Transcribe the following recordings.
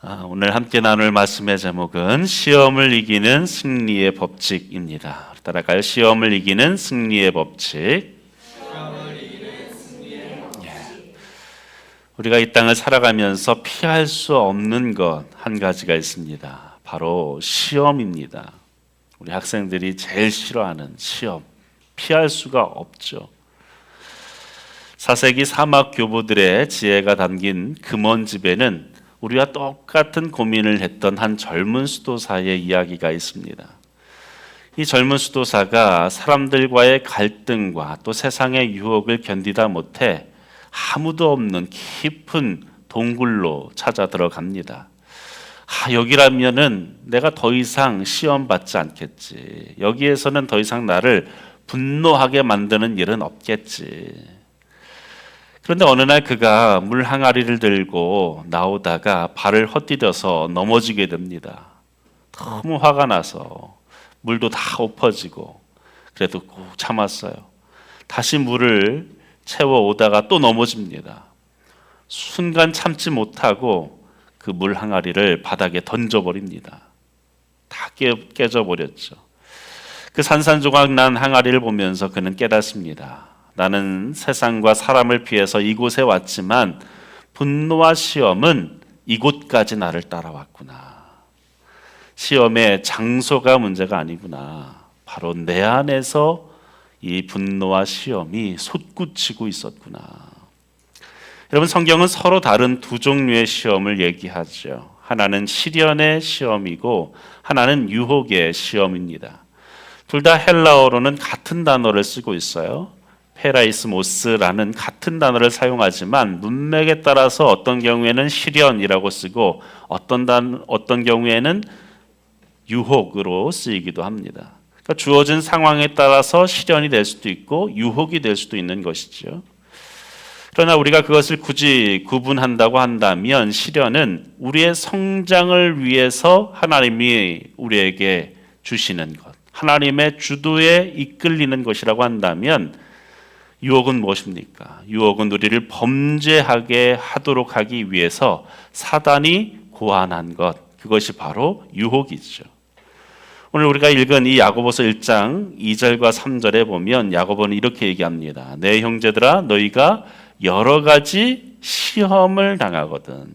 오늘 함께 나눌 말씀의 제목은 시험을 이기는 승리의 법칙입니다. 따라가요. 시험을 이기는 승리의 법칙. 우리가 이 땅을 살아가면서 피할 수 없는 것 한 가지가 있습니다. 바로 시험입니다. 우리 학생들이 제일 싫어하는 시험. 피할 수가 없죠. 4세기 사막 교부들의 지혜가 담긴 금원집에는 우리와 똑같은 고민을 했던 한 젊은 수도사의 이야기가 있습니다. 이 젊은 수도사가 사람들과의 갈등과 또 세상의 유혹을 견디다 못해 아무도 없는 깊은 동굴로 찾아 들어갑니다. 여기라면은 내가 더 이상 시험 받지 않겠지. 여기에서는 더 이상 나를 분노하게 만드는 일은 없겠지. 그런데 어느 날 그가 물 항아리를 들고 나오다가 발을 헛디뎌서 넘어지게 됩니다. 너무 화가 나서 물도 다 엎어지고 그래도 꼭 참았어요. 다시 물을 채워 오다가 또 넘어집니다. 순간 참지 못하고 그 물 항아리를 바닥에 던져버립니다. 다 깨져버렸죠. 그 산산조각 난 항아리를 보면서 그는 깨닫습니다. 나는 세상과 사람을 피해서 이곳에 왔지만 분노와 시험은 이곳까지 나를 따라왔구나. 시험의 장소가 문제가 아니구나. 바로 내 안에서 이 분노와 시험이 솟구치고 있었구나. 여러분, 성경은 서로 다른 두 종류의 시험을 얘기하죠. 하나는 시련의 시험이고 하나는 유혹의 시험입니다. 둘 다 헬라어로는 같은 단어를 쓰고 있어요. 페라이스모스라는 같은 단어를 사용하지만 문맥에 따라서 어떤 경우에는 시련이라고 쓰고 어떤 경우에는 유혹으로 쓰이기도 합니다. 그러니까 주어진 상황에 따라서 시련이 될 수도 있고 유혹이 될 수도 있는 것이죠. 그러나 우리가 그것을 굳이 구분한다고 한다면 시련은 우리의 성장을 위해서 하나님이 우리에게 주시는 것, 하나님의 주도에 이끌리는 것이라고 한다면 유혹은 무엇입니까? 유혹은 우리를 범죄하게 하도록 하기 위해서 사단이 고안한 것, 그것이 바로 유혹이죠. 오늘 우리가 읽은 이 야고보서 1장 2절과 3절에 보면 야고보는 이렇게 얘기합니다. 내 형제들아, 너희가 여러 가지 시험을 당하거든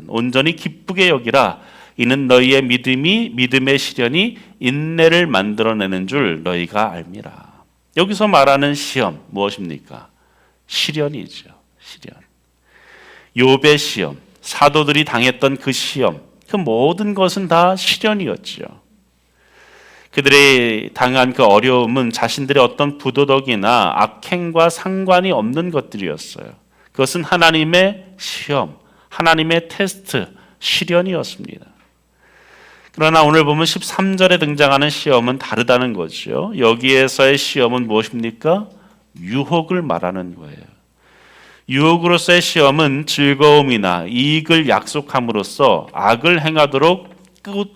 온전히 기쁘게 여기라. 이는 너희의 믿음의 시련이 인내를 만들어내는 줄 너희가 알미라. 여기서 말하는 시험 무엇입니까? 시련이죠. 시련. 욥의 시험, 사도들이 당했던 그 시험, 그 모든 것은 다 시련이었죠. 그들이 당한 그 어려움은 자신들의 어떤 부도덕이나 악행과 상관이 없는 것들이었어요. 그것은 하나님의 시험, 하나님의 테스트, 시련이었습니다. 그러나 오늘 보면 13절에 등장하는 시험은 다르다는 거죠. 여기에서의 시험은 무엇입니까? 유혹을 말하는 거예요. 유혹으로서의 시험은 즐거움이나 이익을 약속함으로써 악을 행하도록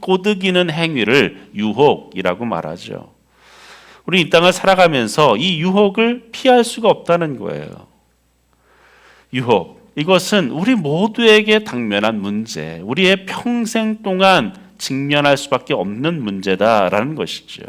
꼬드기는 행위를 유혹이라고 말하죠. 우리 이 땅을 살아가면서 이 유혹을 피할 수가 없다는 거예요. 유혹, 이것은 우리 모두에게 당면한 문제, 우리의 평생 동안 직면할 수밖에 없는 문제다라는 것이죠.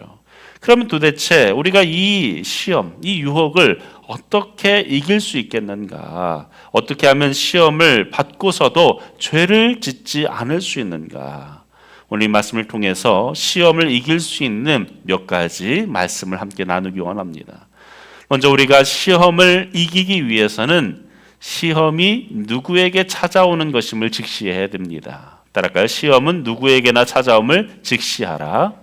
그러면 도대체 우리가 이 시험, 이 유혹을 어떻게 이길 수 있겠는가? 어떻게 하면 시험을 받고서도 죄를 짓지 않을 수 있는가? 오늘 이 말씀을 통해서 시험을 이길 수 있는 몇 가지 말씀을 함께 나누기 원합니다. 먼저 우리가 시험을 이기기 위해서는 시험이 누구에게 찾아오는 것임을 직시해야 됩니다. 따라갈까요? 시험은 누구에게나 찾아옴을 직시하라.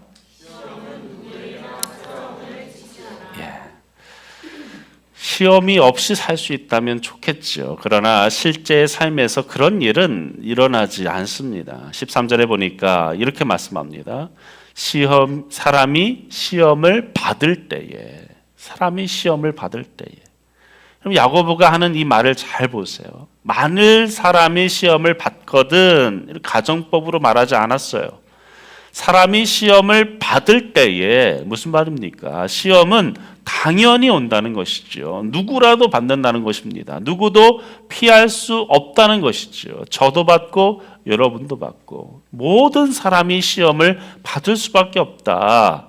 시험이 없이 살 수 있다면 좋겠죠. 그러나 실제 삶에서 그런 일은 일어나지 않습니다. 13절에 보니까 이렇게 말씀합니다. 사람이 시험을 받을 때에 그럼 야고보가 하는 이 말을 잘 보세요. 만일 사람이 시험을 받거든, 가정법으로 말하지 않았어요. 사람이 시험을 받을 때에 무슨 말입니까? 시험은 당연히 온다는 것이죠. 누구라도 받는다는 것입니다. 누구도 피할 수 없다는 것이죠. 저도 받고 여러분도 받고 모든 사람이 시험을 받을 수밖에 없다.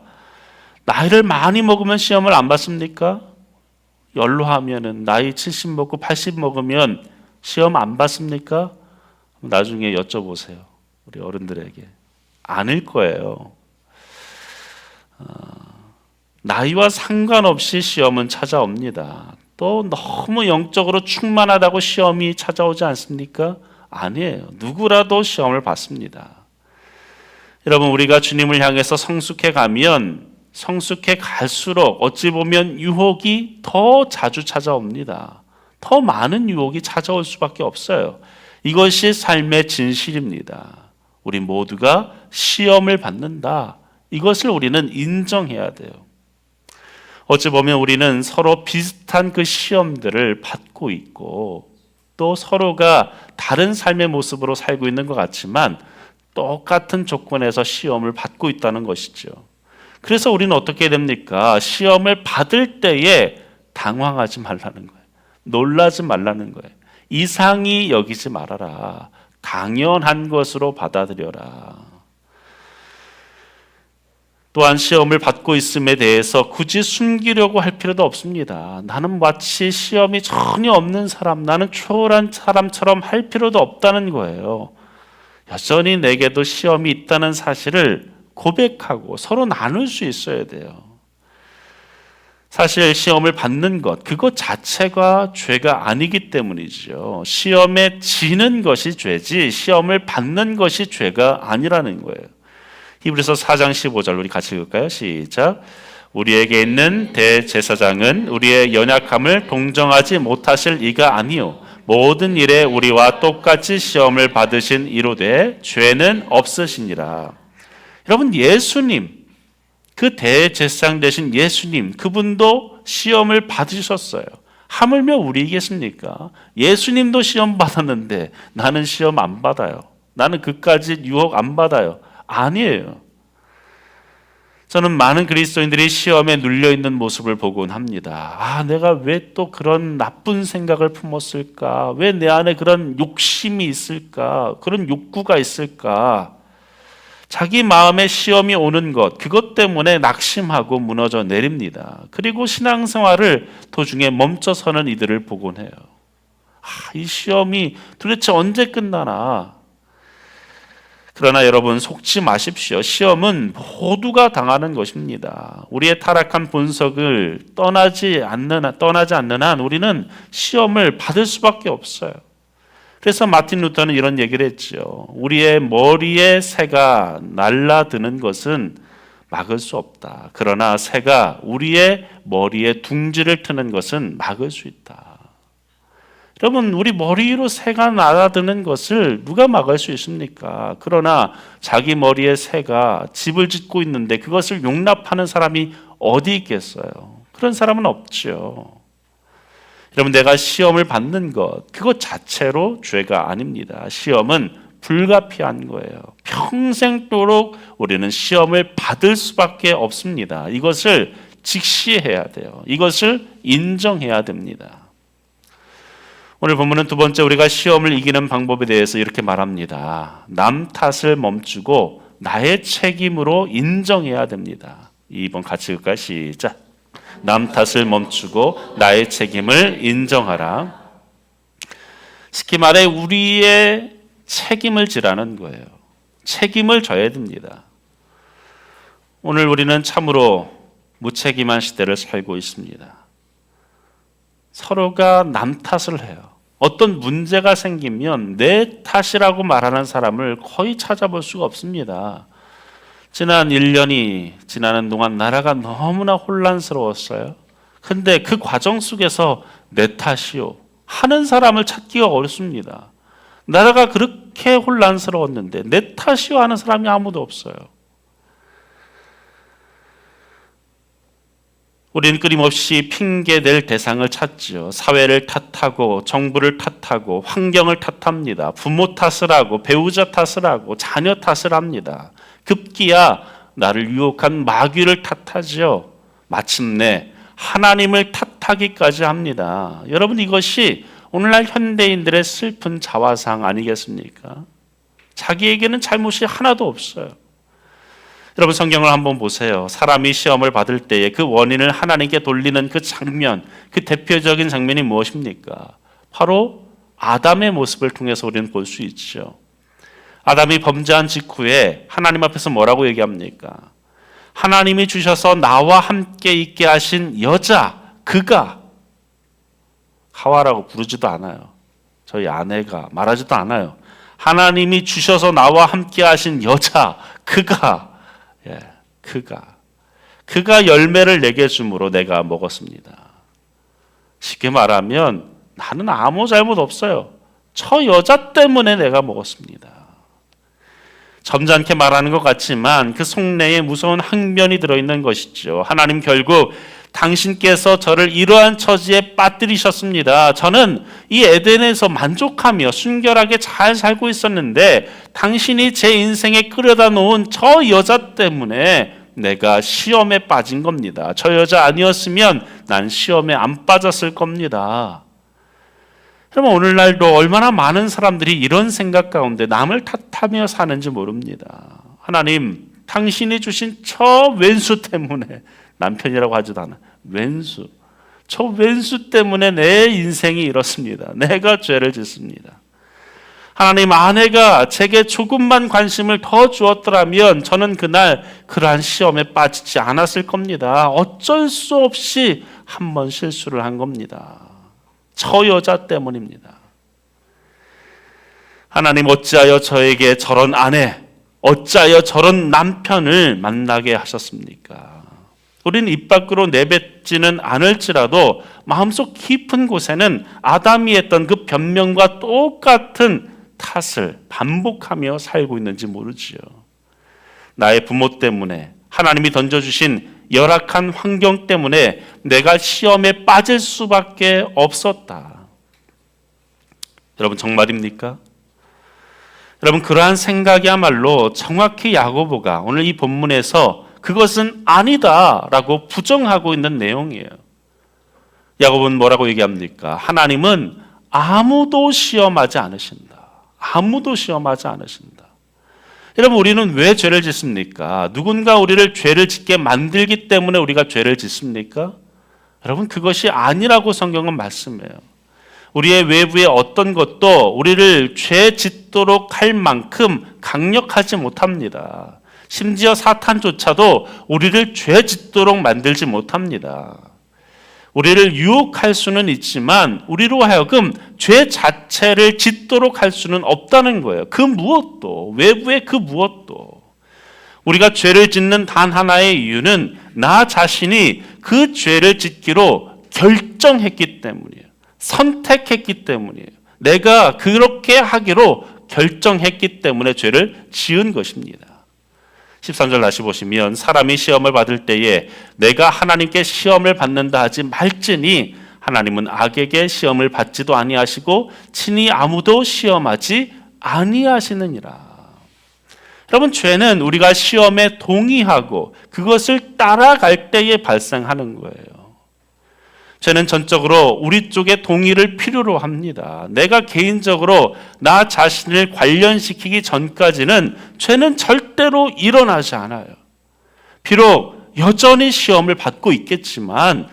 나이를 많이 먹으면 시험을 안 받습니까? 연로하면은 나이 70 먹고 80 먹으면 시험 안 받습니까? 나중에 여쭤보세요. 우리 어른들에게. 아닐 거예요. 나이와 상관없이 시험은 찾아옵니다. 또 너무 영적으로 충만하다고 시험이 찾아오지 않습니까? 아니에요. 누구라도 시험을 받습니다. 여러분, 우리가 주님을 향해서 성숙해 가면 성숙해 갈수록 어찌 보면 유혹이 더 자주 찾아옵니다. 더 많은 유혹이 찾아올 수밖에 없어요. 이것이 삶의 진실입니다. 우리 모두가 시험을 받는다. 이것을 우리는 인정해야 돼요. 어찌 보면 우리는 서로 비슷한 그 시험들을 받고 있고 또 서로가 다른 삶의 모습으로 살고 있는 것 같지만 똑같은 조건에서 시험을 받고 있다는 것이죠. 그래서 우리는 어떻게 됩니까? 시험을 받을 때에 당황하지 말라는 거예요. 놀라지 말라는 거예요. 이상히 여기지 말아라. 당연한 것으로 받아들여라. 또한 시험을 받고 있음에 대해서 굳이 숨기려고 할 필요도 없습니다. 나는 마치 시험이 전혀 없는 사람, 나는 초월한 사람처럼 할 필요도 없다는 거예요. 여전히 내게도 시험이 있다는 사실을 고백하고 서로 나눌 수 있어야 돼요. 사실 시험을 받는 것, 그것 자체가 죄가 아니기 때문이죠. 시험에 지는 것이 죄지 시험을 받는 것이 죄가 아니라는 거예요. 히브리서 4장 15절 우리 같이 읽을까요? 시작. 우리에게 있는 대제사장은 우리의 연약함을 동정하지 못하실 이가 아니요 모든 일에 우리와 똑같이 시험을 받으신 이로되 죄는 없으시니라. 여러분, 예수님, 그 대제사장 되신 예수님, 그분도 시험을 받으셨어요. 하물며 우리이겠습니까? 예수님도 시험 받았는데 나는 시험 안 받아요. 나는 그까지 유혹 안 받아요. 아니에요. 저는 많은 그리스도인들이 시험에 눌려 있는 모습을 보곤 합니다. 아, 내가 왜 또 그런 나쁜 생각을 품었을까? 왜 내 안에 그런 욕심이 있을까? 그런 욕구가 있을까? 자기 마음에 시험이 오는 것, 그것 때문에 낙심하고 무너져 내립니다. 그리고 신앙생활을 도중에 멈춰서는 이들을 보곤 해요. 이 시험이 도대체 언제 끝나나? 그러나 여러분, 속지 마십시오. 시험은 모두가 당하는 것입니다. 우리의 타락한 본성을 떠나지 않는 한 우리는 시험을 받을 수밖에 없어요. 그래서 마틴 루터는 이런 얘기를 했죠. 우리의 머리에 새가 날아드는 것은 막을 수 없다. 그러나 새가 우리의 머리에 둥지를 트는 것은 막을 수 있다. 여러분, 우리 머리 위로 새가 날아드는 것을 누가 막을 수 있습니까? 그러나 자기 머리에 새가 집을 짓고 있는데 그것을 용납하는 사람이 어디 있겠어요? 그런 사람은 없죠. 여러분, 내가 시험을 받는 것, 그것 자체로 죄가 아닙니다. 시험은 불가피한 거예요. 평생도록 우리는 시험을 받을 수밖에 없습니다. 이것을 직시해야 돼요. 이것을 인정해야 됩니다. 오늘 본문은 두 번째, 우리가 시험을 이기는 방법에 대해서 이렇게 말합니다. 남 탓을 멈추고 나의 책임으로 인정해야 됩니다. 2번 같이 읽을까요? 시작. 남 탓을 멈추고 나의 책임을 인정하라. 쉽게 말해 우리의 책임을 지라는 거예요. 책임을 져야 됩니다. 오늘 우리는 참으로 무책임한 시대를 살고 있습니다. 서로가 남 탓을 해요. 어떤 문제가 생기면 내 탓이라고 말하는 사람을 거의 찾아볼 수가 없습니다. 지난 1년이 지나는 동안 나라가 너무나 혼란스러웠어요. 근데 그 과정 속에서 내 탓이요 하는 사람을 찾기가 어렵습니다. 나라가 그렇게 혼란스러웠는데 내 탓이요 하는 사람이 아무도 없어요. 우리는 끊임없이 핑계댈 대상을 찾죠. 사회를 탓하고 정부를 탓하고 환경을 탓합니다. 부모 탓을 하고 배우자 탓을 하고 자녀 탓을 합니다. 급기야 나를 유혹한 마귀를 탓하죠. 마침내 하나님을 탓하기까지 합니다. 여러분, 이것이 오늘날 현대인들의 슬픈 자화상 아니겠습니까? 자기에게는 잘못이 하나도 없어요. 여러분, 성경을 한번 보세요. 사람이 시험을 받을 때에 그 원인을 하나님께 돌리는 그 장면, 그 대표적인 장면이 무엇입니까? 바로 아담의 모습을 통해서 우리는 볼 수 있죠. 아담이 범죄한 직후에 하나님 앞에서 뭐라고 얘기합니까? 하나님이 주셔서 나와 함께 있게 하신 여자, 그가, 하와라고 부르지도 않아요. 저희 아내가 말하지도 않아요. 하나님이 주셔서 나와 함께 하신 여자, 그가, 그가 열매를 내게 줌으로 내가 먹었습니다. 쉽게 말하면 나는 아무 잘못 없어요. 저 여자 때문에 내가 먹었습니다. 점잖게 말하는 것 같지만 그 속내에 무서운 항변이 들어있는 것이죠. 하나님, 결국 당신께서 저를 이러한 처지에 빠뜨리셨습니다. 저는 이 에덴에서 만족하며 순결하게 잘 살고 있었는데 당신이 제 인생에 끌어다 놓은 저 여자 때문에 내가 시험에 빠진 겁니다. 저 여자 아니었으면 난 시험에 안 빠졌을 겁니다. 그러면 오늘날도 얼마나 많은 사람들이 이런 생각 가운데 남을 탓하며 사는지 모릅니다. 하나님, 당신이 주신 저 왼수 때문에, 남편이라고 하지도 않아, 왼수, 저 왼수 때문에 내 인생이 이렇습니다. 내가 죄를 짓습니다. 하나님, 아내가 제게 조금만 관심을 더 주었더라면 저는 그날 그러한 시험에 빠지지 않았을 겁니다. 어쩔 수 없이 한 번 실수를 한 겁니다. 저 여자 때문입니다. 하나님, 어찌하여 저에게 저런 아내, 어찌하여 저런 남편을 만나게 하셨습니까? 우리는 입 밖으로 내뱉지는 않을지라도 마음속 깊은 곳에는 아담이 했던 그 변명과 똑같은 탓을 반복하며 살고 있는지 모르지요. 나의 부모 때문에, 하나님이 던져주신 열악한 환경 때문에 내가 시험에 빠질 수밖에 없었다. 여러분, 정말입니까? 여러분, 그러한 생각이야말로 정확히 야고보가 오늘 이 본문에서 그것은 아니다라고 부정하고 있는 내용이에요. 야고보는 뭐라고 얘기합니까? 하나님은 아무도 시험하지 않으신다. 아무도 시험하지 않으신다. 여러분, 우리는 왜 죄를 짓습니까? 누군가 우리를 죄를 짓게 만들기 때문에 우리가 죄를 짓습니까? 여러분, 그것이 아니라고 성경은 말씀해요. 우리의 외부의 어떤 것도 우리를 죄 짓도록 할 만큼 강력하지 못합니다. 심지어 사탄조차도 우리를 죄 짓도록 만들지 못합니다. 우리를 유혹할 수는 있지만 우리로 하여금 죄 자체를 짓도록 할 수는 없다는 거예요. 그 무엇도, 외부의 그 무엇도. 우리가 죄를 짓는 단 하나의 이유는 나 자신이 그 죄를 짓기로 결정했기 때문이에요. 선택했기 때문이에요. 내가 그렇게 하기로 결정했기 때문에 죄를 지은 것입니다. 13절 다시 보시면, 사람이 시험을 받을 때에 내가 하나님께 시험을 받는다 하지 말지니 하나님은 악에게 시험을 받지도 아니하시고 친히 아무도 시험하지 아니하시느니라. 여러분, 죄는 우리가 시험에 동의하고 그것을 따라갈 때에 발생하는 거예요. 죄는 전적으로 우리 쪽의 동의를 필요로 합니다. 내가 개인적으로 나 자신을 관련시키기 전까지는 죄는 절대로 일어나지 않아요. 비록 여전히 시험을 받고 있겠지만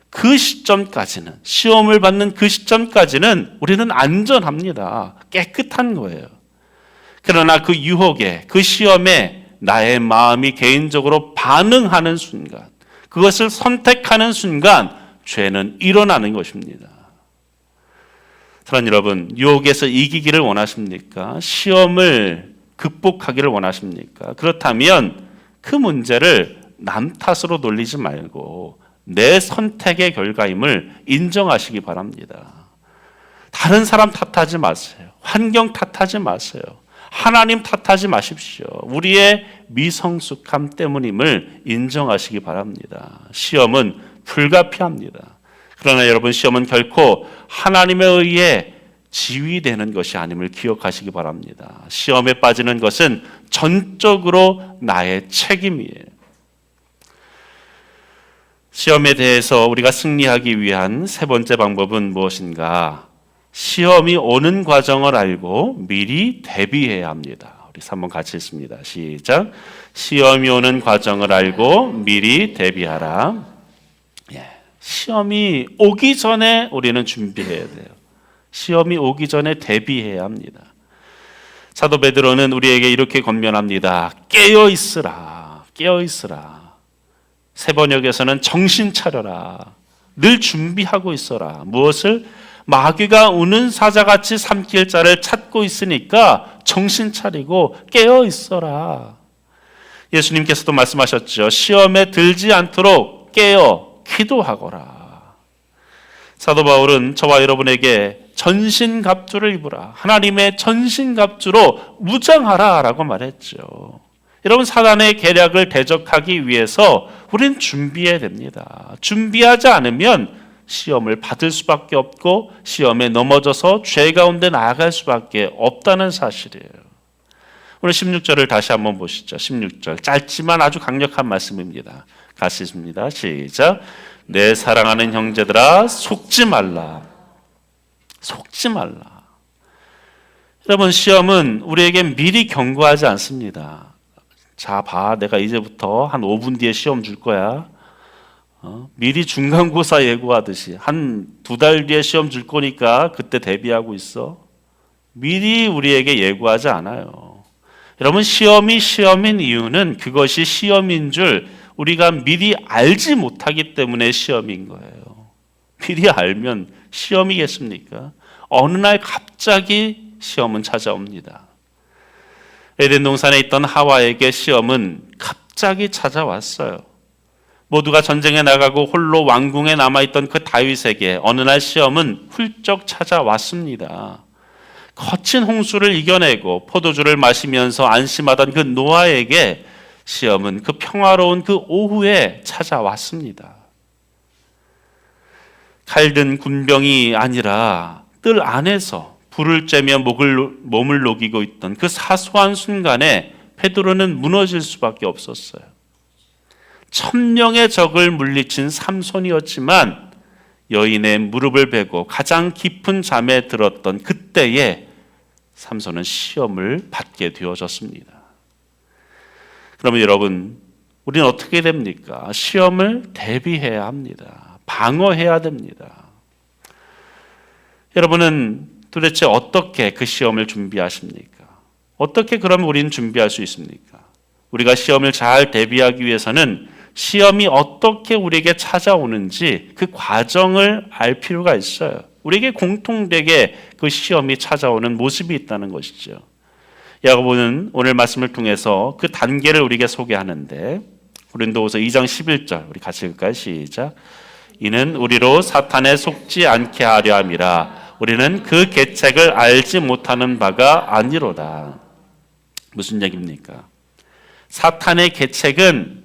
그 시점까지는, 시험을 받는 그 시점까지는 우리는 안전합니다. 깨끗한 거예요. 그러나 그 유혹에, 그 시험에 나의 마음이 개인적으로 반응하는 순간, 그것을 선택하는 순간 죄는 일어나는 것입니다. 사랑하는 여러분, 유혹에서 이기기를 원하십니까? 시험을 극복하기를 원하십니까? 그렇다면 그 문제를 남 탓으로 돌리지 말고 내 선택의 결과임을 인정하시기 바랍니다. 다른 사람 탓하지 마세요. 환경 탓하지 마세요. 하나님 탓하지 마십시오. 우리의 미성숙함 때문임을 인정하시기 바랍니다. 시험은 불가피합니다. 그러나 여러분, 시험은 결코 하나님에 의해 지휘되는 것이 아님을 기억하시기 바랍니다. 시험에 빠지는 것은 전적으로 나의 책임이에요. 시험에 대해서 우리가 승리하기 위한 세 번째 방법은 무엇인가? 시험이 오는 과정을 알고 미리 대비해야 합니다. 우리 3번 같이 읽습니다. 시작. 시험이 오는 과정을 알고 미리 대비하라. 시험이 오기 전에 우리는 준비해야 돼요. 시험이 오기 전에 대비해야 합니다. 사도 베드로는 우리에게 이렇게 권면합니다. 깨어 있으라. 깨어 있으라. 세 번역에서는 정신 차려라. 늘 준비하고 있어라. 무엇을? 마귀가 우는 사자같이 삼킬 자를 찾고 있으니까 정신 차리고 깨어 있어라. 예수님께서도 말씀하셨죠. 시험에 들지 않도록 깨어 기도하거라. 사도 바울은 저와 여러분에게 전신갑주를 입으라. 하나님의 전신갑주로 무장하라 라고 말했죠. 여러분, 사단의 계략을 대적하기 위해서 우리는 준비해야 됩니다. 준비하지 않으면 시험을 받을 수밖에 없고 시험에 넘어져서 죄 가운데 나아갈 수밖에 없다는 사실이에요. 오늘 16절을 다시 한번 보시죠. 16절 짧지만 아주 강력한 말씀입니다. 같이 읽습니다. 시작. 내 사랑하는 형제들아 속지 말라. 속지 말라. 여러분, 시험은 우리에게 미리 경고하지 않습니다. 자, 봐, 내가 이제부터 한 5분 뒤에 시험 줄 거야. 미리 중간고사 예고하듯이 한 2달 뒤에 시험 줄 거니까 그때 대비하고 있어. 미리 우리에게 예고하지 않아요. 여러분, 시험이 시험인 이유는 그것이 시험인 줄 우리가 미리 알지 못하기 때문에 시험인 거예요. 미리 알면 시험이겠습니까? 어느 날 갑자기 시험은 찾아옵니다. 에덴 동산에 있던 하와에게 시험은 갑자기 찾아왔어요. 모두가 전쟁에 나가고 홀로 왕궁에 남아있던 그 다윗에게 어느 날 시험은 훌쩍 찾아왔습니다. 거친 홍수를 이겨내고 포도주를 마시면서 안심하던 그 노아에게 시험은 그 평화로운 그 오후에 찾아왔습니다. 칼든 군병이 아니라 뜰 안에서 불을 쬐며 몸을 녹이고 있던 그 사소한 순간에 베드로는 무너질 수밖에 없었어요. 1000명의 적을 물리친 삼손이었지만 여인의 무릎을 베고 가장 깊은 잠에 들었던 그때에 삼손은 시험을 받게 되어졌습니다. 그러면 여러분, 우리는 어떻게 됩니까? 시험을 대비해야 합니다. 방어해야 됩니다. 여러분은 도대체 어떻게 그 시험을 준비하십니까? 어떻게 그러면 우리는 준비할 수 있습니까? 우리가 시험을 잘 대비하기 위해서는 시험이 어떻게 우리에게 찾아오는지 그 과정을 알 필요가 있어요. 우리에게 공통되게 그 시험이 찾아오는 모습이 있다는 것이죠. 야고보는 오늘 말씀을 통해서 그 단계를 우리에게 소개하는데 고린도후서 2장 11절 우리 같이 읽을까요? 시작. 이는 우리로 사탄에 속지 않게 하려 함이라. 우리는 그 계책을 알지 못하는 바가 아니로다. 무슨 얘기입니까? 사탄의 계책은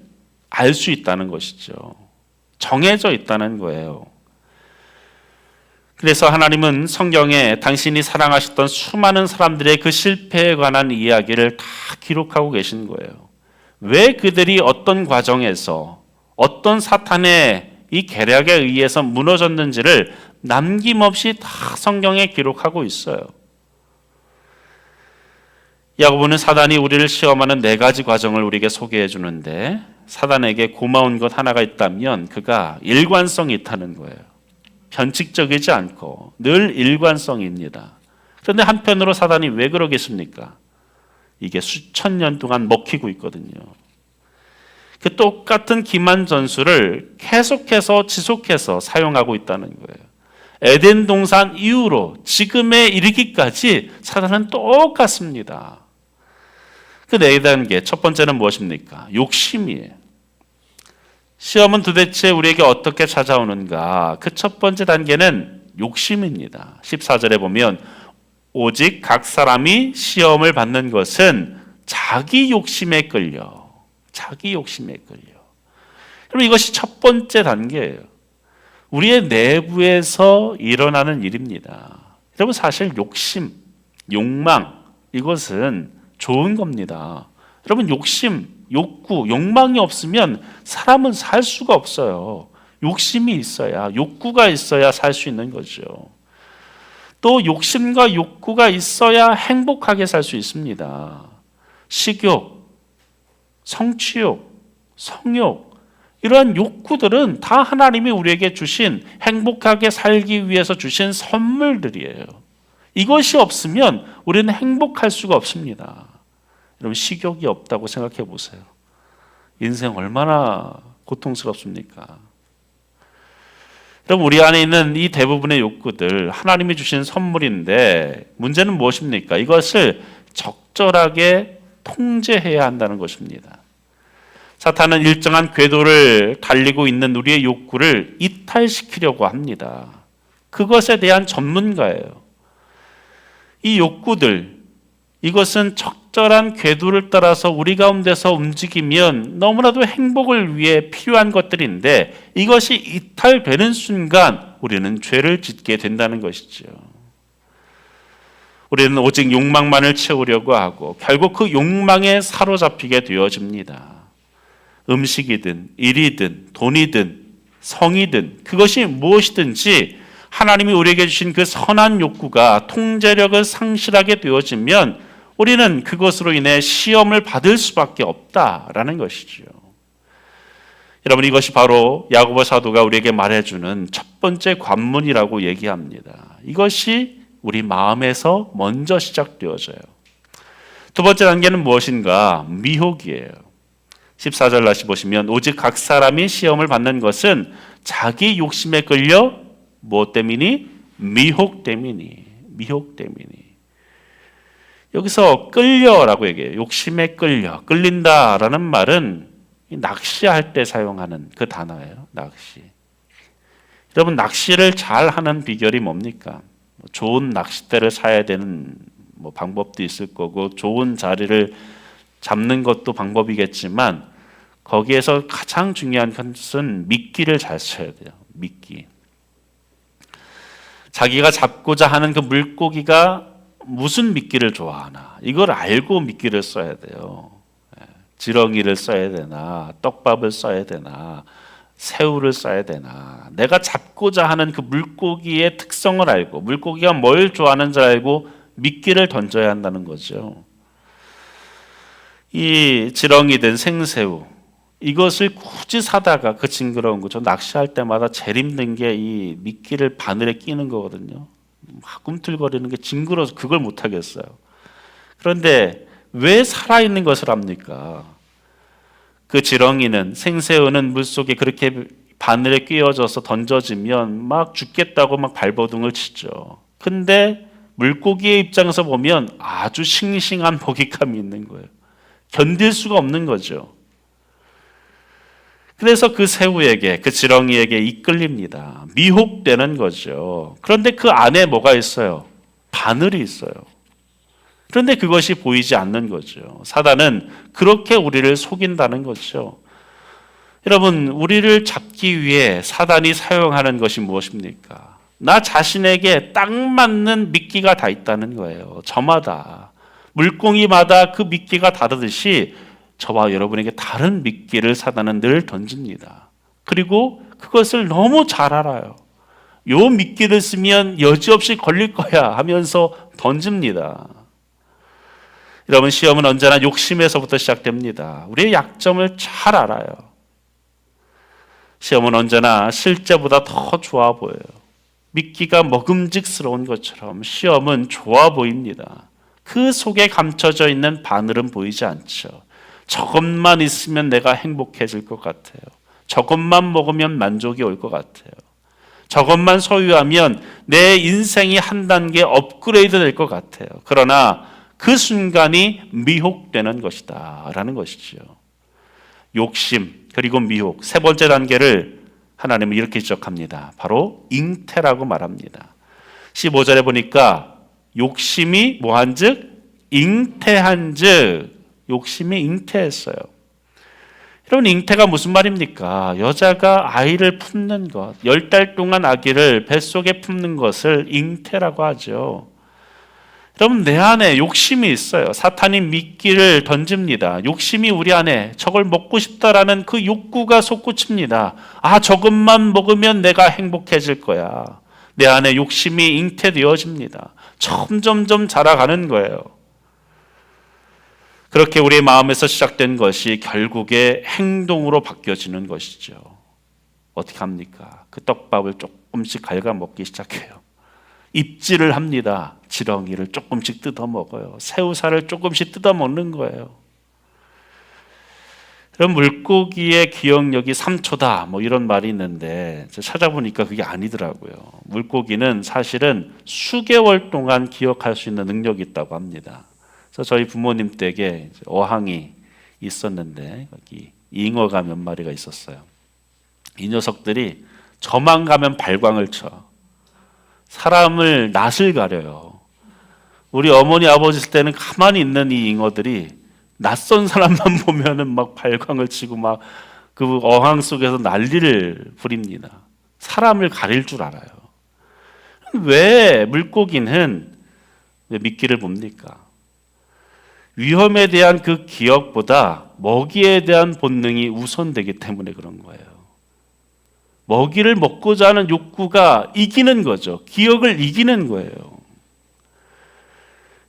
알 수 있다는 것이죠. 정해져 있다는 거예요. 그래서 하나님은 성경에 당신이 사랑하셨던 수많은 사람들의 그 실패에 관한 이야기를 다 기록하고 계신 거예요. 왜 그들이 어떤 과정에서 어떤 사탄의 이 계략에 의해서 무너졌는지를 남김없이 다 성경에 기록하고 있어요. 야고보는 사단이 우리를 시험하는 4가지 과정을 우리에게 소개해 주는데 사단에게 고마운 것 하나가 있다면 그가 일관성이 있다는 거예요. 변칙적이지 않고 늘 일관성입니다. 그런데 한편으로 사단이 왜 그러겠습니까? 이게 수천 년 동안 먹히고 있거든요. 그 똑같은 기만 전술을 계속해서 지속해서 사용하고 있다는 거예요. 에덴 동산 이후로 지금에 이르기까지 사단은 똑같습니다. 그 4단계, 첫 번째는 무엇입니까? 욕심이에요. 시험은 도대체 우리에게 어떻게 찾아오는가? 그 첫 번째 단계는 욕심입니다. 14절에 보면 오직 각 사람이 시험을 받는 것은 자기 욕심에 끌려. 자기 욕심에 끌려. 그럼 이것이 첫 번째 단계예요. 우리의 내부에서 일어나는 일입니다. 여러분, 사실 욕심, 욕망, 이것은 좋은 겁니다. 여러분, 욕심, 욕구, 욕망이 없으면 사람은 살 수가 없어요. 욕심이 있어야, 욕구가 있어야 살 수 있는 거죠. 또 욕심과 욕구가 있어야 행복하게 살 수 있습니다. 식욕, 성취욕, 성욕, 이러한 욕구들은 다 하나님이 우리에게 주신, 행복하게 살기 위해서 주신 선물들이에요. 이것이 없으면 우리는 행복할 수가 없습니다. 여러분, 식욕이 없다고 생각해 보세요. 인생 얼마나 고통스럽습니까? 여러분, 우리 안에 있는 이 대부분의 욕구들 하나님이 주신 선물인데, 문제는 무엇입니까? 이것을 적절하게 통제해야 한다는 것입니다. 사탄은 일정한 궤도를 달리고 있는 우리의 욕구를 이탈시키려고 합니다. 그것에 대한 전문가예요. 이 욕구들, 이것은 적절한 궤도를 따라서 우리 가운데서 움직이면 너무나도 행복을 위해 필요한 것들인데, 이것이 이탈되는 순간 우리는 죄를 짓게 된다는 것이죠. 우리는 오직 욕망만을 채우려고 하고 결국 그 욕망에 사로잡히게 되어집니다. 음식이든 일이든 돈이든 성이든 그것이 무엇이든지 하나님이 우리에게 주신 그 선한 욕구가 통제력을 상실하게 되어지면 우리는 그것으로 인해 시험을 받을 수밖에 없다라는 것이죠. 여러분, 이것이 바로 야고보 사도가 우리에게 말해주는 첫 번째 관문이라고 얘기합니다. 이것이 우리 마음에서 먼저 시작되어져요. 두 번째 단계는 무엇인가? 미혹이에요. 14절 다시 보시면, 오직 각 사람이 시험을 받는 것은 자기 욕심에 끌려 무엇 때문이니? 미혹 때문이니. 미혹 때문이니. 여기서 끌려라고 얘기해요. 욕심에 끌려, 끌린다라는 말은 낚시할 때 사용하는 그 단어예요. 낚시. 여러분, 낚시를 잘 하는 비결이 뭡니까? 좋은 낚싯대를 사야 되는 방법도 있을 거고, 좋은 자리를 잡는 것도 방법이겠지만, 거기에서 가장 중요한 것은 미끼를 잘 써야 돼요. 미끼. 자기가 잡고자 하는 그 물고기가 무슨 미끼를 좋아하나, 이걸 알고 미끼를 써야 돼요. 지렁이를 써야 되나, 떡밥을 써야 되나, 새우를 써야 되나, 내가 잡고자 하는 그 물고기의 특성을 알고, 물고기가 뭘 좋아하는지 알고 미끼를 던져야 한다는 거죠. 이 지렁이든 생새우, 이것을 굳이 사다가, 그 징그러운 거, 저 낚시할 때마다 제일 힘든 게 이 미끼를 바늘에 끼는 거거든요. 막 꿈틀거리는 게 징그러워서 그걸 못 하겠어요. 그런데 왜 살아있는 것을 합니까? 그 지렁이는, 생새우는 물속에 그렇게 바늘에 끼워져서 던져지면 막 죽겠다고 막 발버둥을 치죠. 근데 물고기의 입장에서 보면 아주 싱싱한 먹잇감이 있는 거예요. 견딜 수가 없는 거죠. 그래서 그 새우에게, 그 지렁이에게 이끌립니다. 미혹되는 거죠. 그런데 그 안에 뭐가 있어요? 바늘이 있어요. 그런데 그것이 보이지 않는 거죠. 사단은 그렇게 우리를 속인다는 거죠. 여러분, 우리를 잡기 위해 사단이 사용하는 것이 무엇입니까? 나 자신에게 딱 맞는 미끼가 다 있다는 거예요. 저마다, 물고기마다 그 미끼가 다르듯이 저와 여러분에게 다른 미끼를 사단은 늘 던집니다. 그리고 그것을 너무 잘 알아요. 요 미끼를 쓰면 여지없이 걸릴 거야 하면서 던집니다. 여러분, 시험은 언제나 욕심에서부터 시작됩니다. 우리의 약점을 잘 알아요. 시험은 언제나 실제보다 더 좋아 보여요. 미끼가 먹음직스러운 것처럼 시험은 좋아 보입니다. 그 속에 감춰져 있는 바늘은 보이지 않죠. 저것만 있으면 내가 행복해질 것 같아요. 저것만 먹으면 만족이 올 것 같아요. 저것만 소유하면 내 인생이 한 단계 업그레이드 될 것 같아요. 그러나 그 순간이 미혹되는 것이다 라는 것이죠. 욕심, 그리고 미혹. 세 번째 단계를 하나님은 이렇게 지적합니다. 바로 잉태라고 말합니다. 15절에 보니까 욕심이 뭐한즉? 잉태한즉. 욕심이 잉태했어요. 여러분, 잉태가 무슨 말입니까? 여자가 아이를 품는 것, 10달 동안 아기를 뱃속에 품는 것을 잉태라고 하죠. 여러분, 내 안에 욕심이 있어요. 사탄이 미끼를 던집니다. 욕심이 우리 안에 저걸 먹고 싶다라는 그 욕구가 솟구칩니다. 아, 저것만 먹으면 내가 행복해질 거야. 내 안에 욕심이 잉태되어집니다. 점점점 자라가는 거예요. 그렇게 우리의 마음에서 시작된 것이 결국에 행동으로 바뀌어지는 것이죠. 어떻게 합니까? 그 떡밥을 조금씩 갉아먹기 시작해요. 입질을 합니다. 지렁이를 조금씩 뜯어 먹어요. 새우살을 조금씩 뜯어 먹는 거예요. 그럼 물고기의 기억력이 3초다 뭐 이런 말이 있는데 찾아보니까 그게 아니더라고요. 물고기는 사실은 수개월 동안 기억할 수 있는 능력이 있다고 합니다. 그래서 저희 부모님 댁에 어항이 있었는데 여기 잉어가 몇 마리가 있었어요. 이 녀석들이 저만 가면 발광을 쳐. 사람을 낯을 가려요. 우리 어머니 아버지 있을 때는 가만히 있는 이 잉어들이 낯선 사람만 보면은 막 발광을 치고 막 그 어항 속에서 난리를 부립니다. 사람을 가릴 줄 알아요. 왜 물고기는 왜 미끼를 봅니까? 위험에 대한 그 기억보다 먹이에 대한 본능이 우선되기 때문에 그런 거예요. 먹이를 먹고자 하는 욕구가 이기는 거죠. 기억을 이기는 거예요.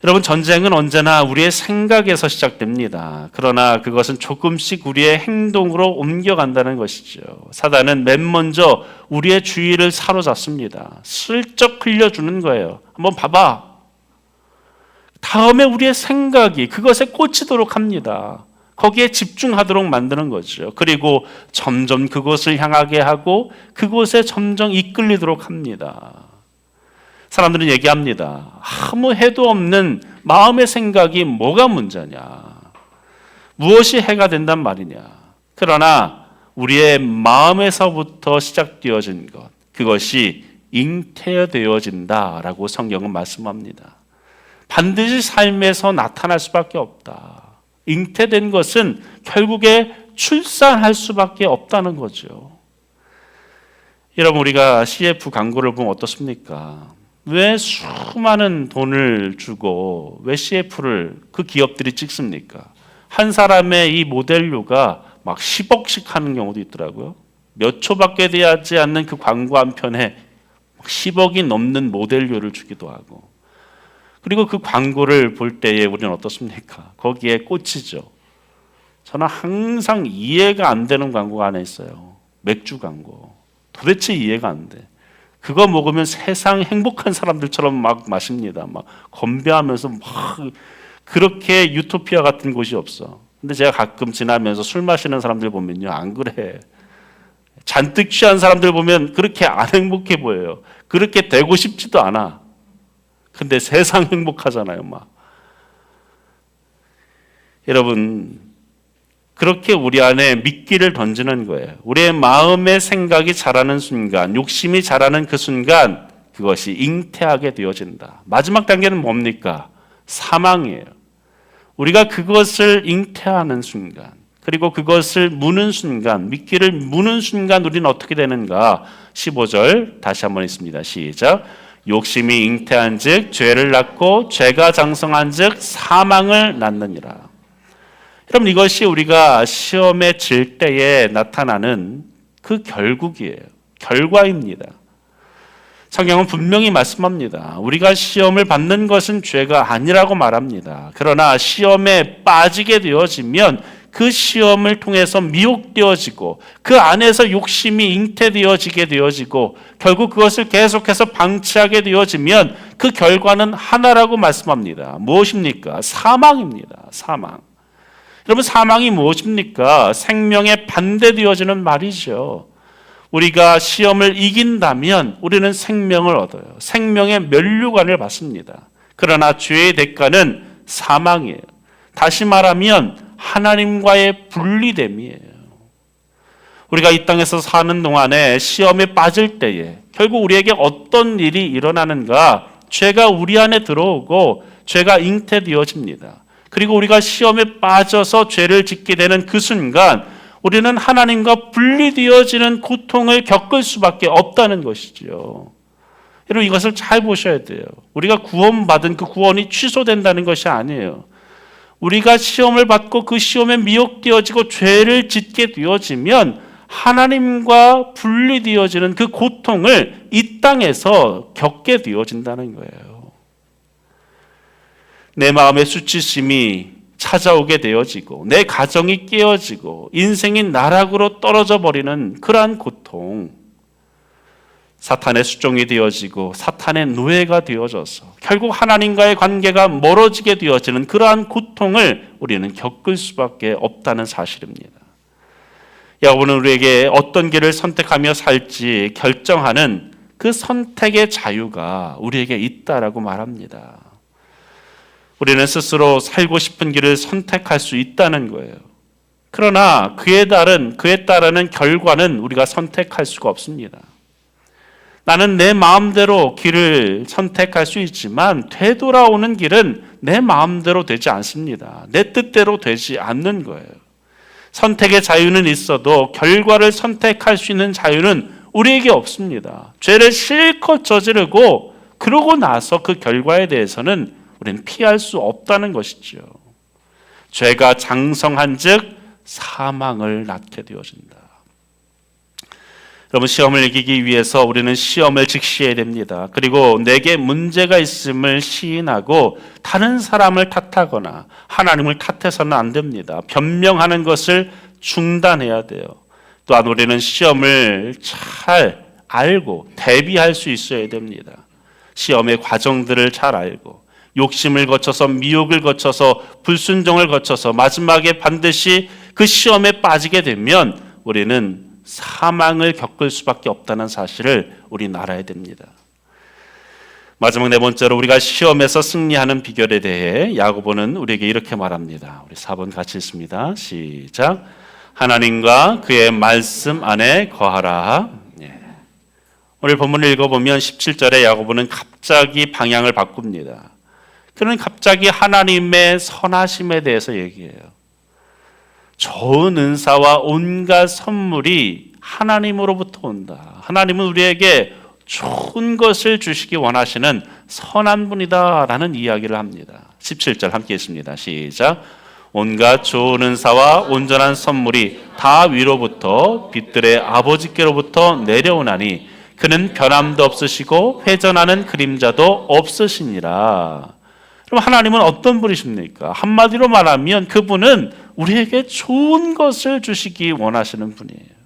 여러분, 전쟁은 언제나 우리의 생각에서 시작됩니다. 그러나 그것은 조금씩 우리의 행동으로 옮겨간다는 것이죠. 사단은 맨 먼저 우리의 주의를 사로잡습니다. 슬쩍 흘려주는 거예요. 한번 봐봐. 다음에 우리의 생각이 그것에 꽂히도록 합니다. 거기에 집중하도록 만드는 거죠. 그리고 점점 그곳을 향하게 하고 그곳에 점점 이끌리도록 합니다. 사람들은 얘기합니다. 아무 해도 없는 마음의 생각이 뭐가 문제냐? 무엇이 해가 된단 말이냐? 그러나 우리의 마음에서부터 시작되어진 것, 그것이 잉태되어진다라고 성경은 말씀합니다. 반드시 삶에서 나타날 수밖에 없다. 잉태된 것은 결국에 출산할 수밖에 없다는 거죠. 여러분, 우리가 CF 광고를 보면 어떻습니까? 왜 수많은 돈을 주고 왜 CF를 그 기업들이 찍습니까? 한 사람의 이 모델료가 막 10억씩 하는 경우도 있더라고요. 몇 초밖에 되지 않는 그 광고 한 편에 10억이 넘는 모델료를 주기도 하고, 그리고 그 광고를 볼 때에 우리는 어떻습니까? 거기에 꽂히죠. 저는 항상 이해가 안 되는 광고가 하나 있어요. 맥주 광고. 도대체 이해가 안 돼. 그거 먹으면 세상 행복한 사람들처럼 막 마십니다. 막 건배하면서 막 그렇게 유토피아 같은 곳이 없어. 근데 제가 가끔 지나면서 술 마시는 사람들 보면요, 안 그래. 잔뜩 취한 사람들 보면 그렇게 안 행복해 보여요. 그렇게 되고 싶지도 않아. 근데 세상 행복하잖아요, 막. 여러분, 그렇게 우리 안에 미끼를 던지는 거예요. 우리의 마음의 생각이 자라는 순간, 욕심이 자라는 그 순간, 그것이 잉태하게 되어진다. 마지막 단계는 뭡니까? 사망이에요. 우리가 그것을 잉태하는 순간, 그리고 그것을 무는 순간, 미끼를 무는 순간 우리는 어떻게 되는가? 15절 다시 한번 있습니다. 시작. 욕심이 잉태한 즉 죄를 낳고 죄가 장성한 즉 사망을 낳느니라. 여러분, 이것이 우리가 시험에 질 때에 나타나는 그 결국이에요. 결과입니다. 성경은 분명히 말씀합니다. 우리가 시험을 받는 것은 죄가 아니라고 말합니다. 그러나 시험에 빠지게 되어지면 그 시험을 통해서 미혹되어지고 그 안에서 욕심이 잉태되어지게 되어지고 결국 그것을 계속해서 방치하게 되어지면 그 결과는 하나라고 말씀합니다. 무엇입니까? 사망입니다. 사망. 여러분, 사망이 무엇입니까? 생명에 반대되어지는 말이죠. 우리가 시험을 이긴다면 우리는 생명을 얻어요. 생명의 면류관을 받습니다. 그러나 죄의 대가는 사망이에요. 다시 말하면 하나님과의 분리됨이에요. 우리가 이 땅에서 사는 동안에 시험에 빠질 때에 결국 우리에게 어떤 일이 일어나는가? 죄가 우리 안에 들어오고 죄가 잉태되어집니다. 그리고 우리가 시험에 빠져서 죄를 짓게 되는 그 순간 우리는 하나님과 분리되어지는 고통을 겪을 수밖에 없다는 것이죠. 여러분 이것을 잘 보셔야 돼요. 우리가 구원받은 그 구원이 취소된다는 것이 아니에요. 우리가 시험을 받고 그 시험에 미혹되어지고 죄를 짓게 되어지면 하나님과 분리되어지는 그 고통을 이 땅에서 겪게 되어진다는 거예요. 내 마음의 수치심이 찾아오게 되어지고 내 가정이 깨어지고 인생이 나락으로 떨어져 버리는 그러한 고통, 사탄의 수종이 되어지고 사탄의 노예가 되어져서 결국 하나님과의 관계가 멀어지게 되어지는 그러한 고통을 우리는 겪을 수밖에 없다는 사실입니다. 야고보는 우리에게 어떤 길을 선택하며 살지 결정하는 그 선택의 자유가 우리에게 있다라고 말합니다. 우리는 스스로 살고 싶은 길을 선택할 수 있다는 거예요. 그러나 그에 따르는 결과는 우리가 선택할 수가 없습니다. 나는 내 마음대로 길을 선택할 수 있지만 되돌아오는 길은 내 마음대로 되지 않습니다. 내 뜻대로 되지 않는 거예요. 선택의 자유는 있어도 결과를 선택할 수 있는 자유는 우리에게 없습니다. 죄를 실컷 저지르고 그러고 나서 그 결과에 대해서는 우리는 피할 수 없다는 것이죠. 죄가 장성한 즉 사망을 낳게 되어진다. 여러분 시험을 이기기 위해서 우리는 시험을 직시해야 됩니다. 그리고 내게 문제가 있음을 시인하고 다른 사람을 탓하거나 하나님을 탓해서는 안 됩니다. 변명하는 것을 중단해야 돼요. 또한 우리는 시험을 잘 알고 대비할 수 있어야 됩니다. 시험의 과정들을 잘 알고 욕심을 거쳐서 미혹을 거쳐서 불순종을 거쳐서 마지막에 반드시 그 시험에 빠지게 되면 우리는 사망을 겪을 수밖에 없다는 사실을 우리는 알아야 됩니다. 마지막 네 번째로 우리가 시험에서 승리하는 비결에 대해 야고보는 우리에게 이렇게 말합니다. 우리 4번 같이 읽습니다. 시작. 하나님과 그의 말씀 안에 거하라. 오늘 본문을 읽어보면 17절에 야고보는 갑자기 방향을 바꿉니다. 그는 갑자기 하나님의 선하심에 대해서 얘기해요. 좋은 은사와 온갖 선물이 하나님으로부터 온다. 하나님은 우리에게 좋은 것을 주시기 원하시는 선한 분이다라는 이야기를 합니다. 17절 함께 읽습니다. 시작. 온갖 좋은 은사와 온전한 선물이 다 위로부터 빛들의 아버지께로부터 내려오나니 그는 변함도 없으시고 회전하는 그림자도 없으시니라. 그럼 하나님은 어떤 분이십니까? 한마디로 말하면 그분은 우리에게 좋은 것을 주시기 원하시는 분이에요.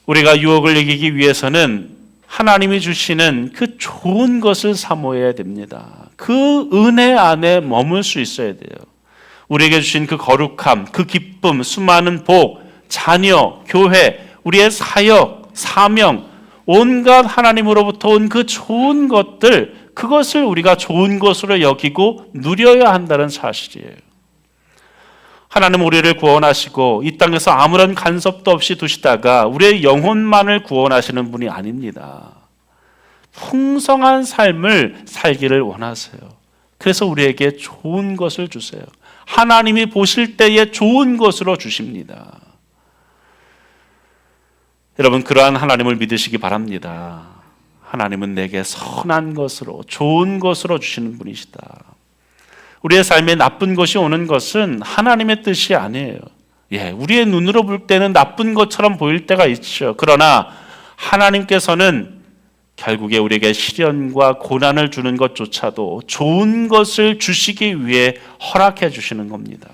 우리가 유혹을 이기기 위해서는 하나님이 주시는 그 좋은 것을 사모해야 됩니다. 그 은혜 안에 머물 수 있어야 돼요. 우리에게 주신 그 거룩함, 그 기쁨, 수많은 복, 자녀, 교회, 우리의 사역, 사명, 온갖 하나님으로부터 온 그 좋은 것들, 그것을 우리가 좋은 것으로 여기고 누려야 한다는 사실이에요. 하나님 우리를 구원하시고 이 땅에서 아무런 간섭도 없이 두시다가 우리의 영혼만을 구원하시는 분이 아닙니다. 풍성한 삶을 살기를 원하세요. 그래서 우리에게 좋은 것을 주세요. 하나님이 보실 때에 좋은 것으로 주십니다. 여러분 그러한 하나님을 믿으시기 바랍니다. 하나님은 내게 선한 것으로 좋은 것으로 주시는 분이시다. 우리의 삶에 나쁜 것이 오는 것은 하나님의 뜻이 아니에요. 우리의 눈으로 볼 때는 나쁜 것처럼 보일 때가 있죠. 그러나 하나님께서는 결국에 우리에게 시련과 고난을 주는 것조차도 좋은 것을 주시기 위해 허락해 주시는 겁니다.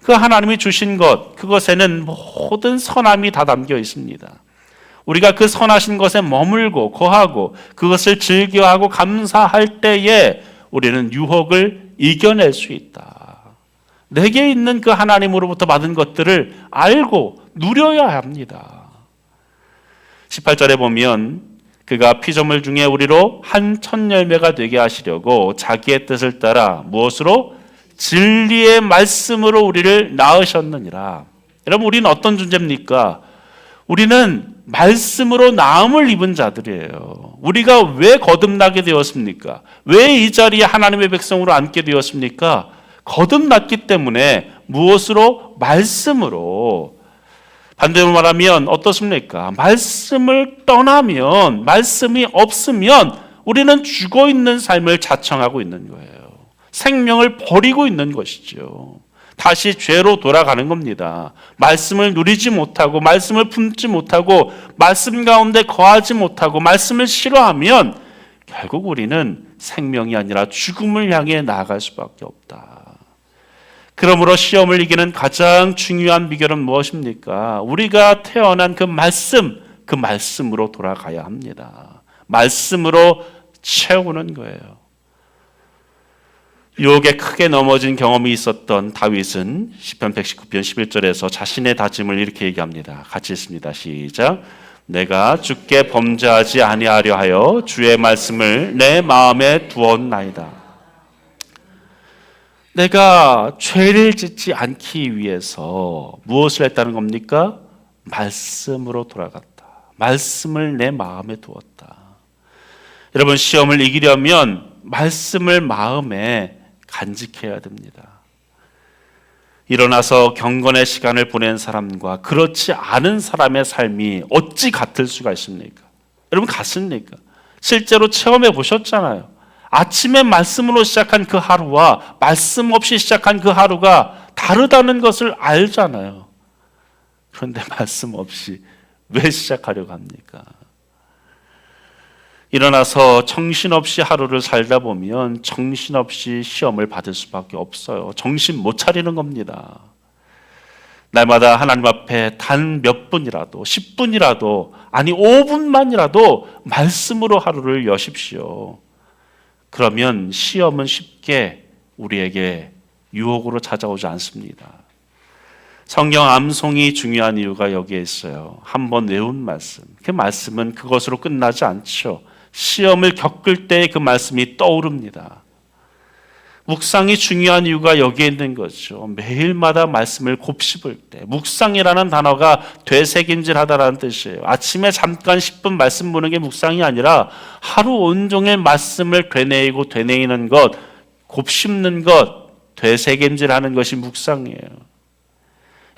그 하나님이 주신 것, 그것에는 모든 선함이 다 담겨 있습니다. 우리가 그 선하신 것에 머물고 거하고 그것을 즐겨하고 감사할 때에 우리는 유혹을 이겨낼 수 있다. 내게 있는 그 하나님으로부터 받은 것들을 알고 누려야 합니다. 18절에 보면 그가 피조물 중에 우리로 한 첫 열매가 되게 하시려고 자기의 뜻을 따라 무엇으로? 진리의 말씀으로 우리를 낳으셨느니라. 여러분 우리는 어떤 존재입니까? 우리는 말씀으로 나음을 입은 자들이에요. 우리가 왜 거듭나게 되었습니까? 왜 이 자리에 하나님의 백성으로 앉게 되었습니까? 거듭났기 때문에 무엇으로? 말씀으로. 반대로 말하면 어떻습니까? 말씀을 떠나면, 말씀이 없으면 우리는 죽어 있는 삶을 자청하고 있는 거예요. 생명을 버리고 있는 것이죠. 다시 죄로 돌아가는 겁니다. 말씀을 누리지 못하고, 말씀을 품지 못하고, 말씀 가운데 거하지 못하고, 말씀을 싫어하면 결국 우리는 생명이 아니라 죽음을 향해 나아갈 수밖에 없다. 그러므로 시험을 이기는 가장 중요한 비결은 무엇입니까? 우리가 태어난 그 말씀으로 돌아가야 합니다. 말씀으로 채우는 거예요. 유혹에 크게 넘어진 경험이 있었던 다윗은 시편 119편 11절에서 자신의 다짐을 이렇게 얘기합니다. 같이 읽습니다. 시작. 내가 주께 범죄하지 아니하려 하여 주의 말씀을 내 마음에 두었나이다. 내가 죄를 짓지 않기 위해서 무엇을 했다는 겁니까? 말씀으로 돌아갔다. 말씀을 내 마음에 두었다. 여러분, 시험을 이기려면 말씀을 마음에 간직해야 됩니다. 일어나서 경건의 시간을 보낸 사람과 그렇지 않은 사람의 삶이 어찌 같을 수가 있습니까? 여러분, 같습니까? 실제로 체험해 보셨잖아요. 아침에 말씀으로 시작한 그 하루와 말씀 없이 시작한 그 하루가 다르다는 것을 알잖아요. 그런데 말씀 없이 왜 시작하려고 합니까? 일어나서 정신없이 하루를 살다 보면 정신없이 시험을 받을 수밖에 없어요. 정신 못 차리는 겁니다. 날마다 하나님 앞에 단 몇 분이라도, 10분이라도, 아니 5분만이라도 말씀으로 하루를 여십시오. 그러면 시험은 쉽게 우리에게 유혹으로 찾아오지 않습니다. 성경 암송이 중요한 이유가 여기에 있어요. 한번 외운 말씀, 그 말씀은 그것으로 끝나지 않죠. 시험을 겪을 때 그 말씀이 떠오릅니다. 묵상이 중요한 이유가 여기에 있는 거죠. 매일마다 말씀을 곱씹을 때, 묵상이라는 단어가 되새김질하다라는 뜻이에요. 아침에 잠깐 10분 말씀 보는 게 묵상이 아니라 하루 온종일 말씀을 되뇌이는 것, 곱씹는 것, 되새김질하는 것이 묵상이에요.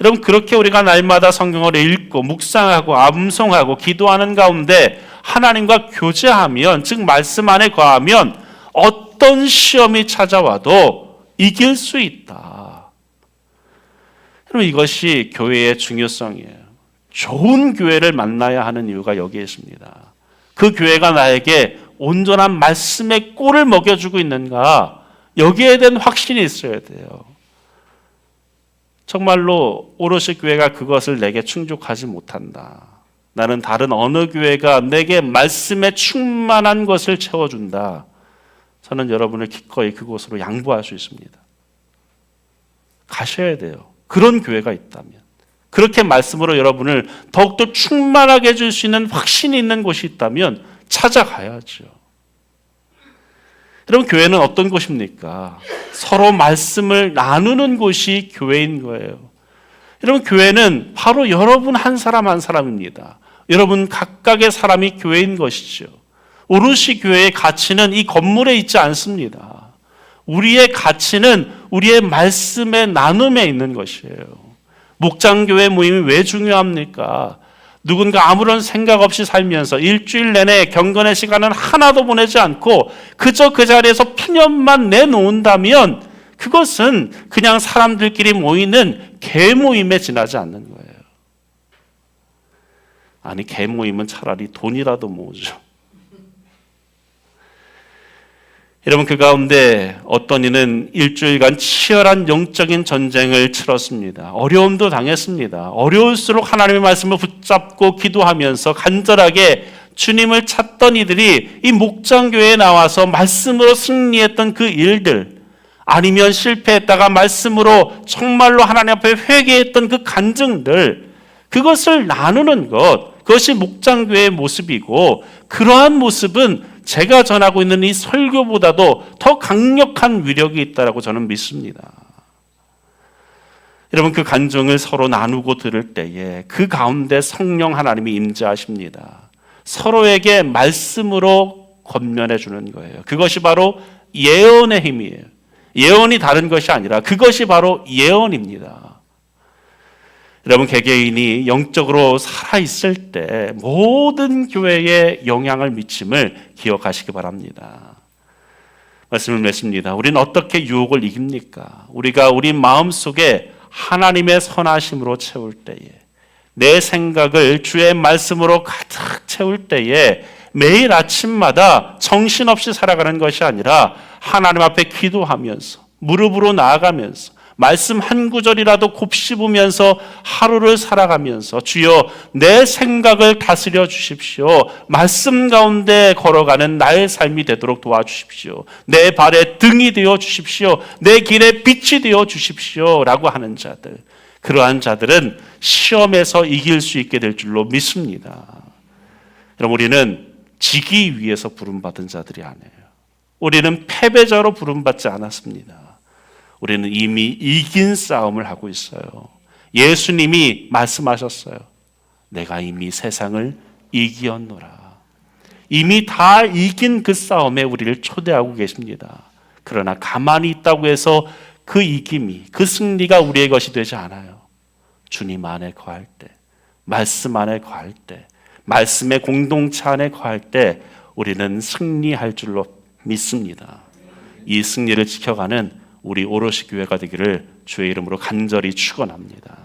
여러분, 그렇게 우리가 날마다 성경을 읽고 묵상하고 암송하고 기도하는 가운데 하나님과 교제하면, 즉 말씀 안에 거하면 어떤 시험이 찾아와도 이길 수 있다. 여러분, 이것이 교회의 중요성이에요. 좋은 교회를 만나야 하는 이유가 여기에 있습니다. 그 교회가 나에게 온전한 말씀의 꿀을 먹여주고 있는가, 여기에 대한 확신이 있어야 돼요. 정말로 오롯이 교회가 그것을 내게 충족하지 못한다. 나는 다른 어느 교회가 내게 말씀에 충만한 것을 채워준다. 저는 여러분을 기꺼이 그곳으로 양보할 수 있습니다. 가셔야 돼요. 그런 교회가 있다면. 그렇게 말씀으로 여러분을 더욱더 충만하게 해줄 수 있는 확신이 있는 곳이 있다면 찾아가야죠. 여러분, 교회는 어떤 곳입니까? 서로 말씀을 나누는 곳이 교회인 거예요. 여러분, 교회는 바로 여러분 한 사람 한 사람입니다. 여러분 각각의 사람이 교회인 것이죠. 오롯이 교회의 가치는 이 건물에 있지 않습니다. 우리의 가치는 우리의 말씀의 나눔에 있는 것이에요. 목장교회 모임이 왜 중요합니까? 누군가 아무런 생각 없이 살면서 일주일 내내 경건의 시간은 하나도 보내지 않고 그저 그 자리에서 푸념만 내놓는다면 그것은 그냥 사람들끼리 모이는 개 모임에 지나지 않는 거예요. 아니, 개 모임은 차라리 돈이라도 모으죠. 여러분, 그 가운데 어떤 이는 일주일간 치열한 영적인 전쟁을 치렀습니다. 어려움도 당했습니다. 어려울수록 하나님의 말씀을 붙잡고 기도하면서 간절하게 주님을 찾던 이들이 이 목장교회에 나와서 말씀으로 승리했던 그 일들, 아니면 실패했다가 말씀으로 정말로 하나님 앞에 회개했던 그 간증들, 그것을 나누는 것, 그것이 목장교회의 모습이고, 그러한 모습은 제가 전하고 있는 이 설교보다도 더 강력한 위력이 있다고 저는 믿습니다. 여러분, 그 간증을 서로 나누고 들을 때에 그 가운데 성령 하나님이 임재하십니다. 서로에게 말씀으로 권면해 주는 거예요. 그것이 바로 예언의 힘이에요. 예언이 다른 것이 아니라 그것이 바로 예언입니다. 여러분, 개개인이 영적으로 살아있을 때 모든 교회에 영향을 미침을 기억하시기 바랍니다. 말씀을 맺습니다. 우리는 어떻게 유혹을 이깁니까? 우리가 우리 마음속에 하나님의 선하심으로 채울 때에, 내 생각을 주의 말씀으로 가득 채울 때에 매일 아침마다 정신없이 살아가는 것이 아니라 하나님 앞에 기도하면서, 무릎으로 나아가면서, 말씀 한 구절이라도 곱씹으면서 하루를 살아가면서, 주여 내 생각을 다스려 주십시오. 말씀 가운데 걸어가는 나의 삶이 되도록 도와주십시오. 내 발에 등이 되어 주십시오. 내 길에 빛이 되어 주십시오. 라고 하는 자들, 그러한 자들은 시험에서 이길 수 있게 될 줄로 믿습니다. 여러분, 우리는 지기 위해서 부름받은 자들이 아니에요. 우리는 패배자로 부름받지 않았습니다. 우리는 이미 이긴 싸움을 하고 있어요. 예수님이 말씀하셨어요. 내가 이미 세상을 이기었노라. 이미 다 이긴 그 싸움에 우리를 초대하고 계십니다. 그러나 가만히 있다고 해서 그 이김이, 그 승리가 우리의 것이 되지 않아요. 주님 안에 거할 때, 말씀 안에 거할 때, 말씀의 공동체 안에 거할 때 우리는 승리할 줄로 믿습니다. 이 승리를 지켜가는 우리 오롯이 교회가 되기를 주의 이름으로 간절히 축원합니다.